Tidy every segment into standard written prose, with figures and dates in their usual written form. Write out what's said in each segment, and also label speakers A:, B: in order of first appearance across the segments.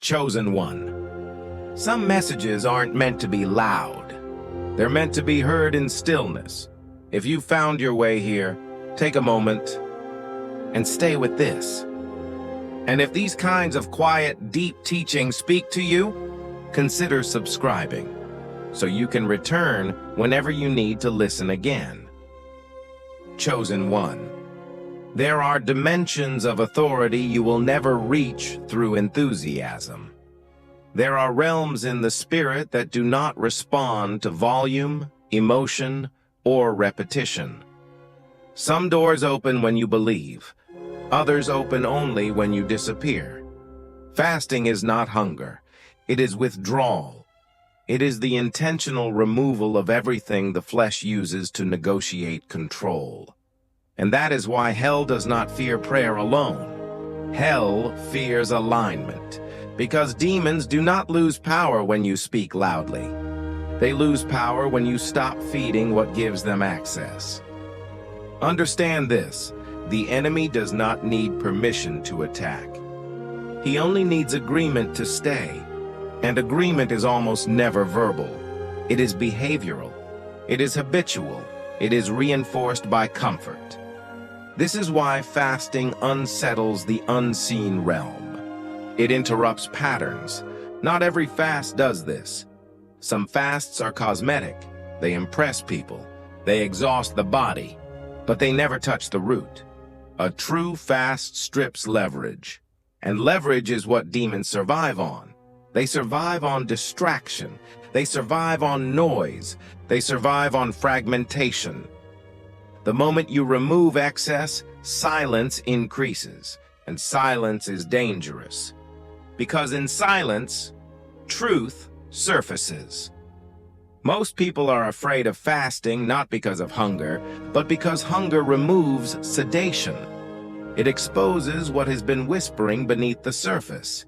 A: Chosen one. Some messages aren't meant to be loud. They're meant to be heard in stillness. If you found your way here, take a moment and stay with this. And if these kinds of quiet, deep teachings speak to you, consider subscribing so you can return whenever you need to listen again. Chosen one. There are dimensions of authority you will never reach through enthusiasm. There are realms in the spirit that do not respond to volume, emotion, or repetition. Some doors open when you believe. Others open only when you disappear. Fasting is not hunger. It is withdrawal. It is the intentional removal of everything the flesh uses to negotiate control. And that is why hell does not fear prayer alone. Hell fears alignment, because demons do not lose power when you speak loudly. They lose power when you stop feeding what gives them access. Understand this, the enemy does not need permission to attack. He only needs agreement to stay, and agreement is almost never verbal. It is behavioral. It is habitual. It is reinforced by comfort. This is why fasting unsettles the unseen realm. It interrupts patterns. Not every fast does this. Some fasts are cosmetic. They impress people. They exhaust the body, but they never touch the root. A true fast strips leverage, and leverage is what demons survive on. They survive on distraction. They survive on noise. They survive on fragmentation. The moment you remove excess, silence increases, and silence is dangerous. Because in silence, truth surfaces. Most people are afraid of fasting not because of hunger, but because hunger removes sedation. It exposes what has been whispering beneath the surface.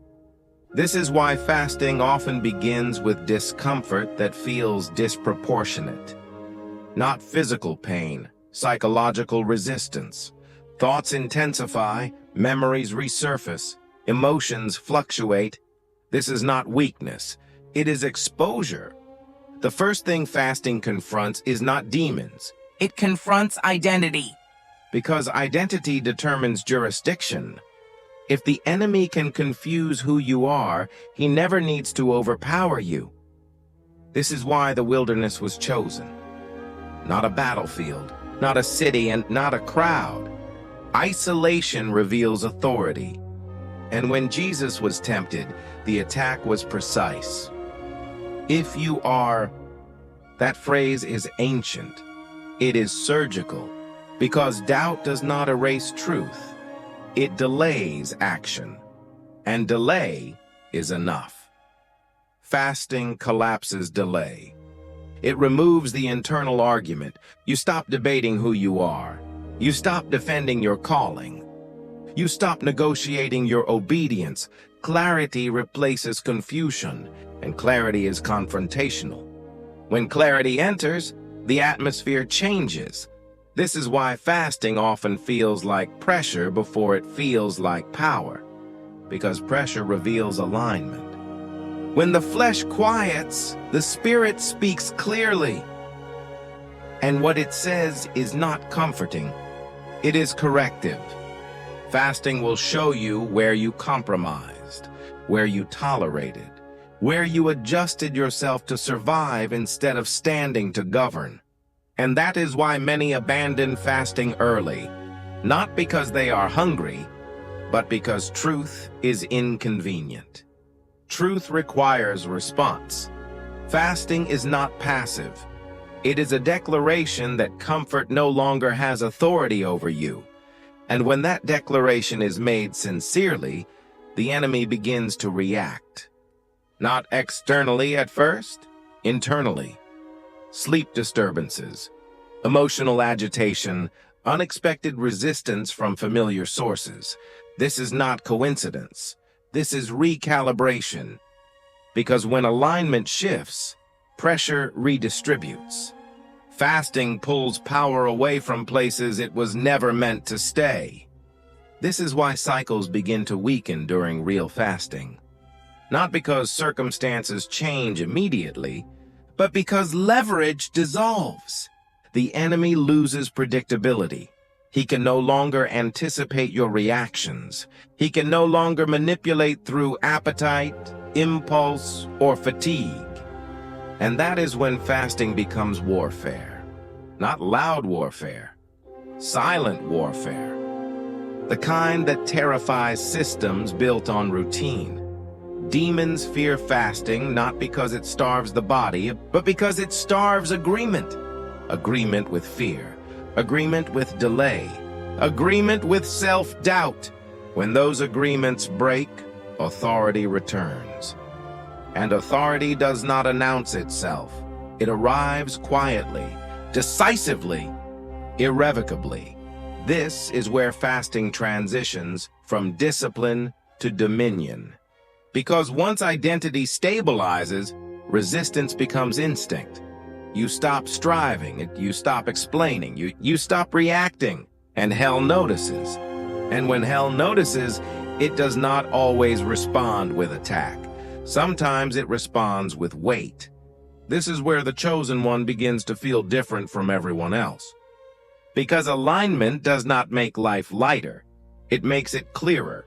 A: This is why fasting often begins with discomfort that feels disproportionate. Not physical pain, psychological resistance. Thoughts intensify, memories resurface, emotions fluctuate. This is not weakness, it is exposure. The first thing fasting confronts is not demons.
B: It confronts identity.
A: Because identity determines jurisdiction. If the enemy can confuse who you are, he never needs to overpower you. This is why the wilderness was chosen. Not a battlefield, not a city, and not a crowd. Isolation reveals authority. And when Jesus was tempted, the attack was precise. If you are, that phrase is ancient. It is surgical, because doubt does not erase truth. It delays action, and delay is enough. Fasting collapses delay. It removes the internal argument. You stop debating who you are. You stop defending your calling. You stop negotiating your obedience. Clarity replaces confusion, and clarity is confrontational. When clarity enters, the atmosphere changes. This is why fasting often feels like pressure before it feels like power, because pressure reveals alignment. When the flesh quiets, the spirit speaks clearly. And what it says is not comforting. It is corrective. Fasting will show you where you compromised, where you tolerated, where you adjusted yourself to survive instead of standing to govern. And that is why many abandon fasting early, not because they are hungry, but because truth is inconvenient. Truth requires response. Fasting is not passive. It is a declaration that comfort no longer has authority over you. And when that declaration is made sincerely, the enemy begins to react. Not externally at first, internally. Sleep disturbances, emotional agitation, unexpected resistance from familiar sources. This is not coincidence. This is recalibration. Because when alignment shifts, pressure redistributes. Fasting pulls power away from places it was never meant to stay. This is why cycles begin to weaken during real fasting. Not because circumstances change immediately, but because leverage dissolves. The enemy loses predictability. He can no longer anticipate your reactions. He can no longer manipulate through appetite, impulse, or fatigue. And that is when fasting becomes warfare. Not loud warfare, silent warfare. The kind that terrifies systems built on routine. Demons fear fasting not because it starves the body, but because it starves agreement. Agreement with fear, agreement with delay, agreement with self-doubt. When those agreements break, authority returns. And authority does not announce itself. It arrives quietly, decisively, irrevocably. This is where fasting transitions from discipline to dominion. Because once identity stabilizes, resistance becomes instinct. You stop striving, you stop explaining, you stop reacting, and hell notices. And when hell notices, it does not always respond with attack. Sometimes it responds with weight. This is where the chosen one begins to feel different from everyone else. Because alignment does not make life lighter, it makes it clearer.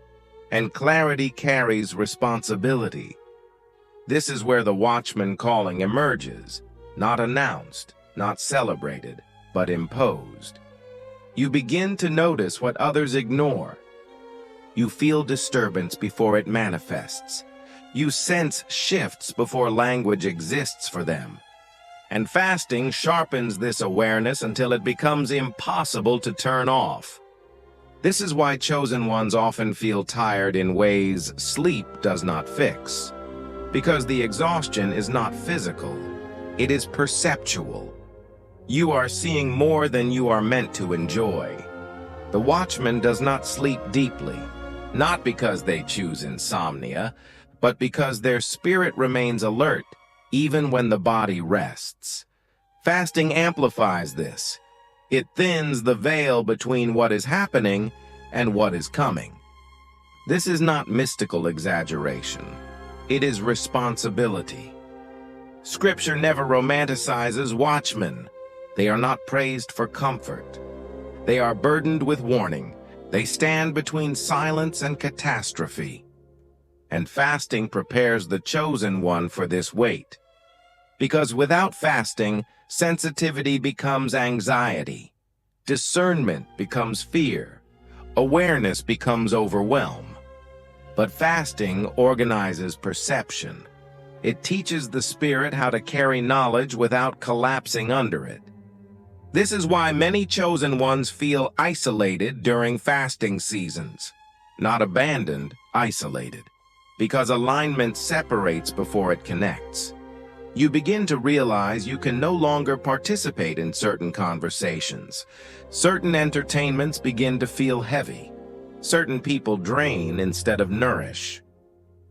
A: And clarity carries responsibility. This is where the Watchmen calling emerges, not announced, not celebrated, but imposed. You begin to notice what others ignore. You feel disturbance before it manifests. You sense shifts before language exists for them. And fasting sharpens this awareness until it becomes impossible to turn off. This is why chosen ones often feel tired in ways sleep does not fix. Because the exhaustion is not physical, it is perceptual. You are seeing more than you are meant to enjoy. The Watchman does not sleep deeply, not because they choose insomnia, but because their spirit remains alert even when the body rests. Fasting amplifies this. It thins the veil between what is happening and what is coming. This is not mystical exaggeration. It is responsibility. Scripture never romanticizes watchmen. They are not praised for comfort. They are burdened with warning. They stand between silence and catastrophe. And fasting prepares the chosen one for this weight. Because without fasting, sensitivity becomes anxiety. Discernment becomes fear. Awareness becomes overwhelm. But fasting organizes perception. It teaches the spirit how to carry knowledge without collapsing under it. This is why many chosen ones feel isolated during fasting seasons. Not abandoned, isolated. Because alignment separates before it connects. You begin to realize you can no longer participate in certain conversations. Certain entertainments begin to feel heavy. Certain people drain instead of nourish.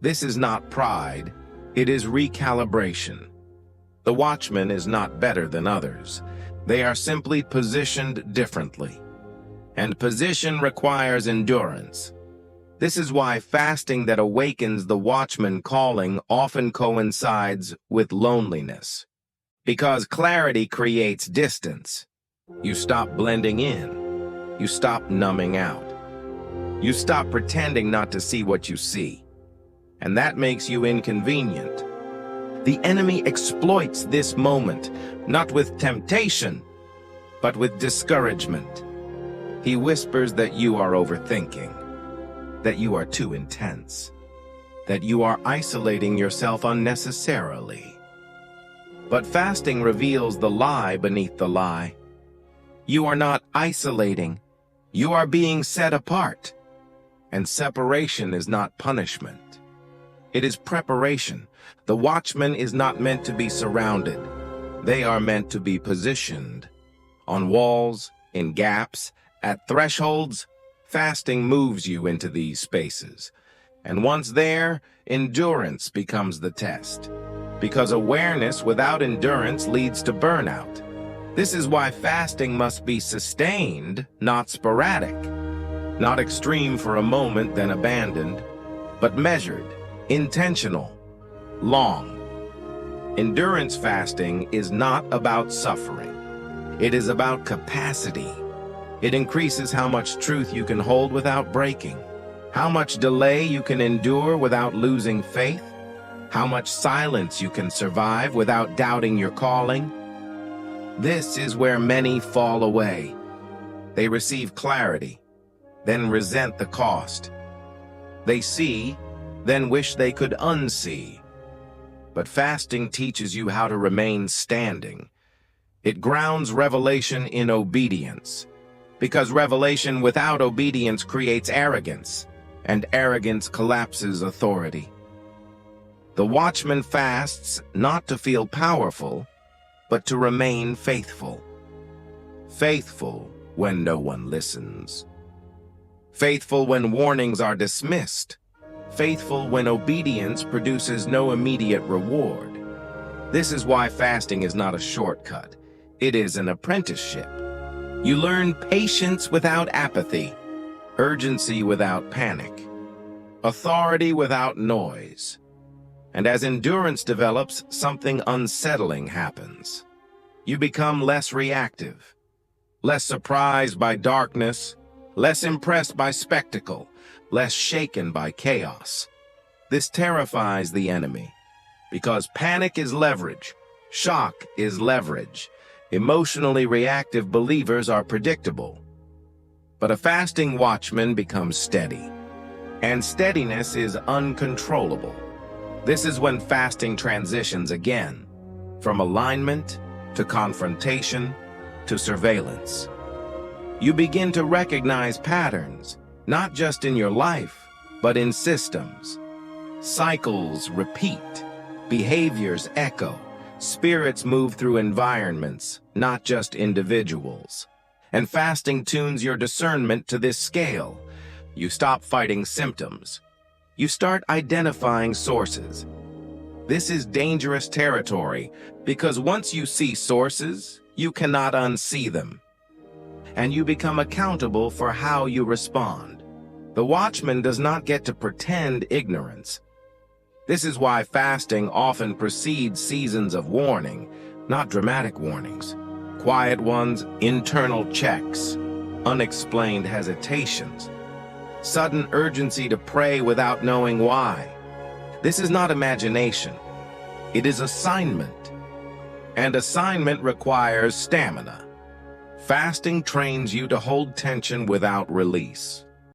A: This is not pride, it is recalibration. The Watchman is not better than others. They are simply positioned differently. And position requires endurance. This is why fasting that awakens the Watchman calling often coincides with loneliness. Because clarity creates distance. You stop blending in. You stop numbing out. You stop pretending not to see what you see. And that makes you inconvenient. The enemy exploits this moment, not with temptation, but with discouragement. He whispers that you are overthinking, that you are too intense, that you are isolating yourself unnecessarily. But fasting reveals the lie beneath the lie. You are not isolating, you are being set apart. And separation is not punishment. It is preparation. The Watchman is not meant to be surrounded. They are meant to be positioned. On walls, in gaps, at thresholds, fasting moves you into these spaces. And once there, endurance becomes the test. Because awareness without endurance leads to burnout. This is why fasting must be sustained, not sporadic. Not extreme for a moment, then abandoned, but measured, Intentional, long. Endurance fasting is not about suffering. It is about capacity. It increases how much truth you can hold without breaking, how much delay you can endure without losing faith, how much silence you can survive without doubting your calling. This is where many fall away. They receive clarity, then resent the cost. They see, then wish they could unsee. But fasting teaches you how to remain standing. It grounds revelation in obedience, because revelation without obedience creates arrogance, and arrogance collapses authority. The Watchman fasts not to feel powerful, but to remain faithful. Faithful when no one listens. Faithful when warnings are dismissed. Faithful when obedience produces no immediate reward. This is why fasting is not a shortcut. It is an apprenticeship. You learn patience without apathy, urgency without panic, authority without noise. And as endurance develops, something unsettling happens. You become less reactive, less surprised by darkness, less impressed by spectacle, less shaken by chaos. This terrifies the enemy, because panic is leverage, shock is leverage. Emotionally reactive believers are predictable. But a fasting watchman becomes steady, and steadiness is uncontrollable. This is when fasting transitions again, from alignment to confrontation to surveillance. You begin to recognize patterns, not just in your life, but in systems. Cycles repeat, behaviors echo, spirits move through environments, not just individuals. And fasting tunes your discernment to this scale. You stop fighting symptoms. You start identifying sources. This is dangerous territory, because once you see sources, you cannot unsee them. And you become accountable for how you respond. The watchman does not get to pretend ignorance. This is why fasting often precedes seasons of warning, not dramatic warnings. Quiet ones, internal checks, unexplained hesitations, sudden urgency to pray without knowing why. This is not imagination. It is assignment. And assignment requires stamina. Fasting trains you to hold tension without release.